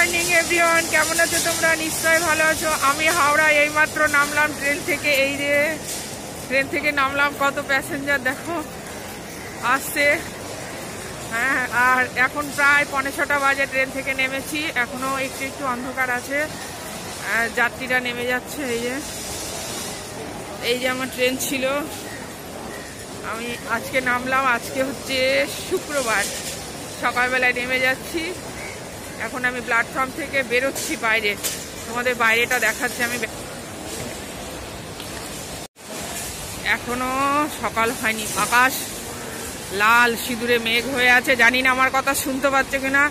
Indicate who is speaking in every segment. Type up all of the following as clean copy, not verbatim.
Speaker 1: Morning everyone, কেমন আছো তোমরা? নিশ্চয়ই ভালো আছো। আমি হাওড়া এইমাত্র নামলাম ট্রেন থেকে। এই যে ট্রেন থেকে নামলাম, কত প্যাসেঞ্জার দেখো আসছে। হ্যাঁ, আর এখন প্রায় 5:45 বাজে ট্রেন থেকে নেমেছি। এখনো একটু একটু অন্ধকার আছে, যাত্রীরা নেমে যাচ্ছে। এই যে আমার ট্রেন ছিল, আমি আজকে নামলাম। আজকে হচ্ছে শুক্রবার, সকালবেলায় নেমে যাচ্ছি। এখন আমি প্ল্যাটফর্ম থেকে বেরোচ্ছি বাইরে, তোমাদের বাইরেটা দেখাচ্ছি। আমি এখনো সকাল হয়নি, আকাশ লাল সিঁদুরে মেঘ হয়ে আছে। জানি না আমার কথা শুনতে পাচ্ছে কিনা।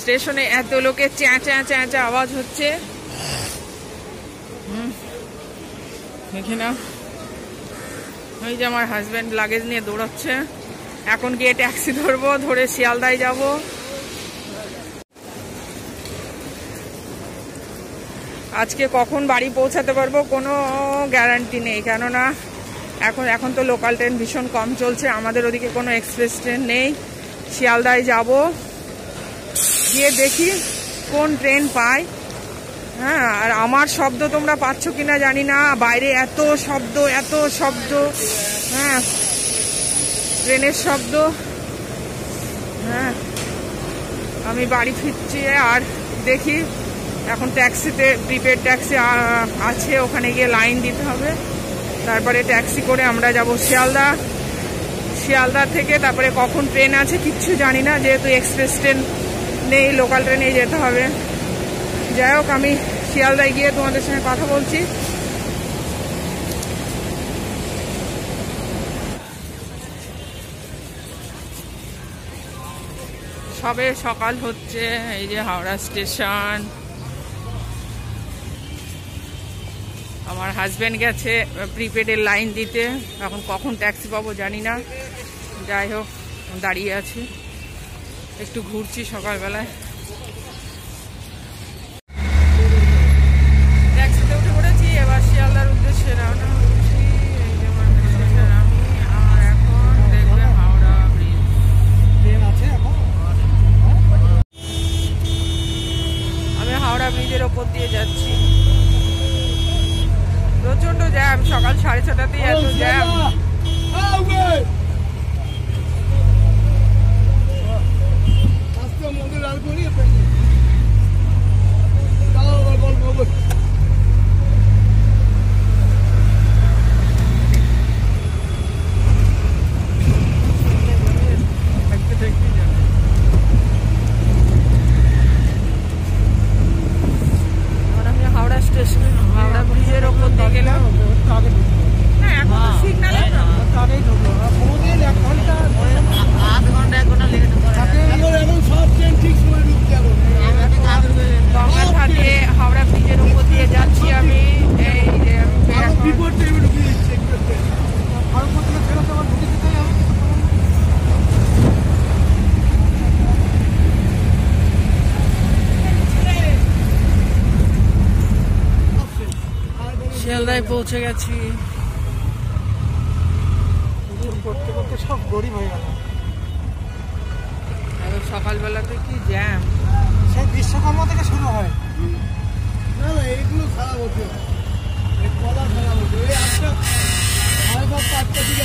Speaker 1: স্টেশনে এত লোকের চেঁচা চেঁচা আওয়াজ হচ্ছে। দেখি না, ওই যে আমার হাজব্যান্ড লাগেজ নিয়ে দৌড়াচ্ছে। এখন গিয়ে ট্যাক্সি ধরবো, ধরে শিয়ালদায় যাব। আজকে কখন বাড়ি পৌঁছাতে পারবো কোনো গ্যারান্টি নেই, কেননা এখন তো লোকাল ট্রেন ভীষণ কম চলছে। আমাদের ওদিকে কোনো এক্সপ্রেস ট্রেন নেই। শিয়ালদায় যাব, গিয়ে দেখি কোন ট্রেন পাই। হ্যাঁ, আর আমার শব্দ তোমরা পাচ্ছ কিনা জানি না, বাইরে এত শব্দ। হ্যাঁ, ট্রেনের শব্দ। হ্যাঁ, আমি বাড়ি ফিরছি। আর দেখি এখন ট্যাক্সিতে, প্রিপেড ট্যাক্সি আছে, ওখানে গিয়ে লাইন দিতে হবে। তারপরে ট্যাক্সি করে আমরা যাব শিয়ালদা থেকে। তারপরে কখন ট্রেন আছে কিচ্ছু জানি না, যেহেতু এক্সপ্রেস ট্রেন নেই, লোকাল ট্রেনেই যেতে হবে। যাই হোক, আমি শিয়ালদায় গিয়ে তোমাদের সঙ্গে কথা বলছি। সবে সকাল হচ্ছে। এই যে হাওড়া স্টেশন। আমার হাজব্যান্ড গেছে প্রিপেডের লাইন দিতে। এখন কখন ট্যাক্সি পাবো জানি না। যাই হোক, দাঁড়িয়ে আছি, একটু ঘুরছি সকালবেলায়। ট্যাক্সিতে উঠে পড়েছি, এবার শিয়ালদার উদ্দেশ্যে রওনা হচ্ছি। এই যে আমার প্যাসেঞ্জার আমি। আর এখন দেখবে হাওড়া ব্রিজ। আমি হাওড়া ব্রিজের ওপর দিয়ে যাচ্ছি। প্রচন্ড জ্যাম, সকাল 6:30তেই এত জ্যাম। হাওড়া ব্রিজের ওপর দিয়ে গেলাম। হ্যাঁ, এখন তো সিগন্যাল গঙ্গার ঘাটে হাওড়া ব্রিজের উপর দিয়ে যাচ্ছি আমি। এই যে শিয়ালদায় পৌঁছে গেছি। করতে করতে সব গরিব হয়ে গেল। সকালবেলাতে কি জ্যাম, সেই বিশ্বকর্মা থেকে শুরু হয়। না না, এইগুলো খারাপ হচ্ছে,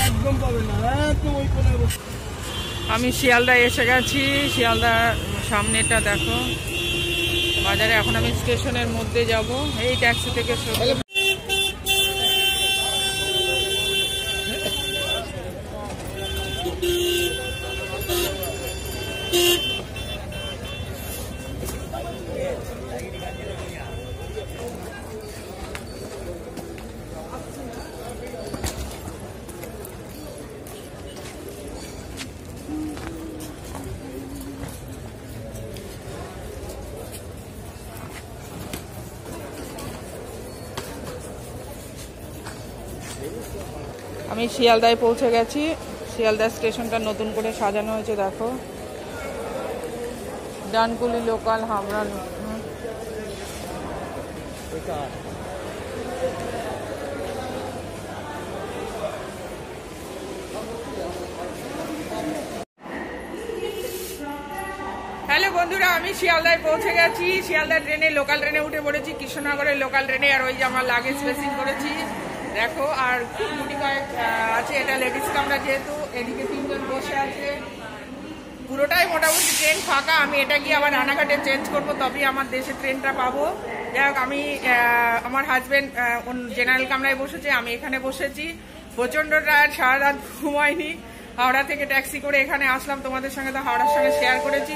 Speaker 1: একদম পাবে না। আমি শিয়ালদায় এসে গেছি। শিয়ালদার সামনেটা দেখো, বাজারে। এখন আমি স্টেশনের মধ্যে যাব। এই ট্যাক্সি থেকে আমি শিয়ালদায় পৌঁছে গেছি। শিয়ালদা স্টেশনটা নতুন করে সাজানো হয়েছে দেখো। ডানকুলি লোকাল, হাওড়া हेलो বন্ধুরা, আমি শিয়ালদায় পৌঁছে গেছি। শিয়ালদা ট্রেনে, লোকাল ট্রেনে উঠে পড়েছি, কৃষ্ণনগরের লোকাল ট্রেনে। আর ওই যে আমার লাগেজ বেসিং করেছি দেখো। আর গুটি কয়েক আছে, এটা লেডিস কামরা যেহেতু। এদিকে 3 জন বসে আছে, পুরোটাই মোটামুটি ট্রেন ফাঁকা। আমি এটা গিয়ে আবার রানাঘাটে চেঞ্জ করবো, তবেই আমার দেশে ট্রেনটা পাবো। যাই হোক, আমি আমার হাজবেন্ড জেনারেল কামরায় বসেছে, আমি এখানে বসেছি। প্রচন্ড টায়ার্ড, সারা রাত ঘুমাইনি। হাওড়া থেকে ট্যাক্সি করে এখানে আসলাম, তোমাদের সঙ্গে তো হাওড়ার সঙ্গে শেয়ার করেছি।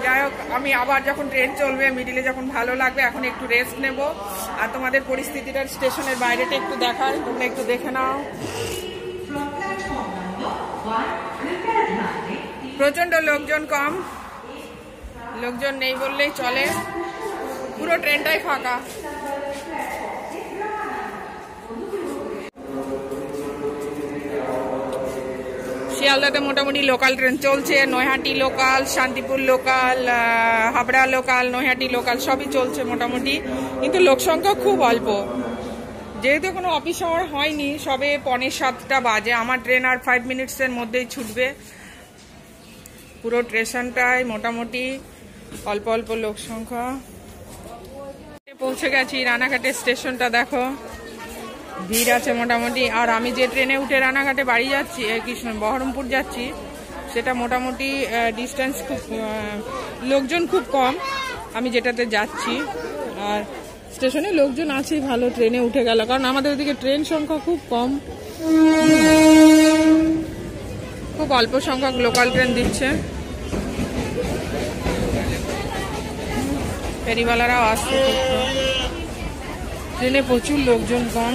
Speaker 1: যাই হোক, আমি আবার যখন ট্রেন চলবে, মিডিলে যখন ভালো লাগবে, এখন একটু রেস্ট নেব। আর তোমাদের পরিস্থিতিটা স্টেশনের বাইরেটা একটু দেখায়, তোমরা একটু দেখে নাও। প্রচন্ড লোকজন কম, লোকজন নেই বললেই চলে, পুরো ট্রেনটাই ফাঁকা। শিয়ালদাতে মোটামুটি লোকাল ট্রেন চলছে, Naihati local, Shantipur local, Habra local, Naihati local সবই চলছে মোটামুটি। কিন্তু লোক সংখ্যা খুব অল্প, যেহেতু কোনো অফিস আওয়ার হয়নি, সবে 6:45 বাজে। আমার ট্রেন আর 5 মিনিটসের মধ্যেই ছুটবে। পুরো স্টেশনটায় মোটামুটি অল্প অল্প লোক সংখ্যা। পৌঁছে গেছি রানাঘাটের স্টেশনটা দেখো, ভিড় আছে মোটামুটি। আর আমি যে ট্রেনে উঠে রানাঘাটে বাড়ি যাচ্ছি, বহরমপুর যাচ্ছি, সেটা মোটামুটি ডিস্টেন্স খুব, লোকজন খুব কম আমি যেটাতে যাচ্ছি। আর স্টেশনে লোকজন আছেই ভালো, ট্রেনে উঠে গেল, কারণ আমাদের ওদিকে ট্রেন সংখ্যা খুব কম, খুব অল্প সংখ্যক লোকাল ট্রেন দিচ্ছে। ফেরিওয়ালারাও আসছে, ট্রেনে প্রচুর লোকজন কম।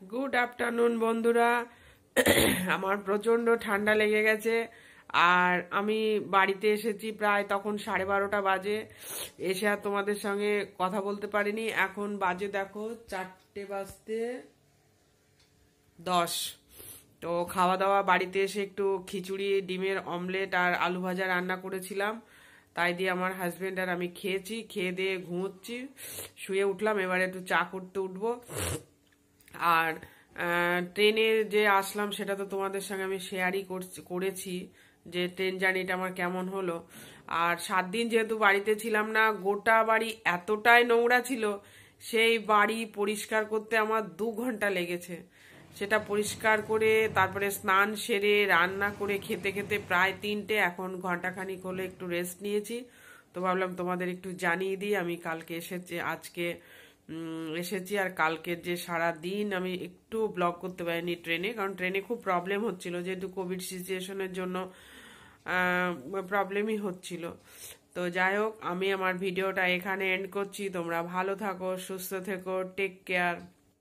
Speaker 1: গুড আফটারনুন বন্ধুরা, আমার প্রচন্ড ঠান্ডা লেগে গেছে। আর আমি বাড়িতে এসেছি প্রায় তখন 12:30 বাজে। এসে আর তোমাদের সঙ্গে কথা বলতে পারিনি। এখন বাজে দেখো 4:10। তো খাওয়া দাওয়া বাড়িতে এসে একটু খিচুড়ি, ডিমের অমলেট আর আলু ভাজা রান্না করেছিলাম, তাই দিয়ে আমার হাজবেন্ড আর আমি খেয়েছি। খেয়ে দিয়ে ঘুমোচ্ছি, শুয়ে উঠলাম, এবারে একটু চা করতে উঠবো। আর ট্রেনে যে আসলাম সেটা তো তোমাদের সঙ্গে আমি শেয়ারই করেছি যে ট্রেন জার্নিটা আমার কেমন হলো। আর 7 দিন যেহেতু বাড়িতে ছিলাম না, গোটা বাড়ি এতটাই নোংরা ছিল, সেই বাড়ি পরিষ্কার করতে আমার 2 ঘন্টা লেগেছে। সেটা পরিষ্কার করে তারপরে স্নান সেরে রান্না করে খেতে খেতে প্রায় 3টে। এখন ঘন্টাখানিক হলো একটু রেস্ট নিয়েছি। তো ভাবলাম তোমাদের একটু জানিয়ে দিই আমি কালকে এসেছি, আজকে এসেছি। আর কালকের যে সারা দিন আমি একটু ব্লগ করতে পারিনি ট্রেনে, কারণ ট্রেনে খুব প্রবলেম হচ্ছিল, যেহেতু কোভিড সিচুয়েশনের জন্য প্রবলেমই হচ্ছিল। তো যাই হোক, আমি আমার ভিডিওটা এখানে এন্ড করছি। তোমরা ভালো থাকো, সুস্থ থেকো, টেক কেয়ার।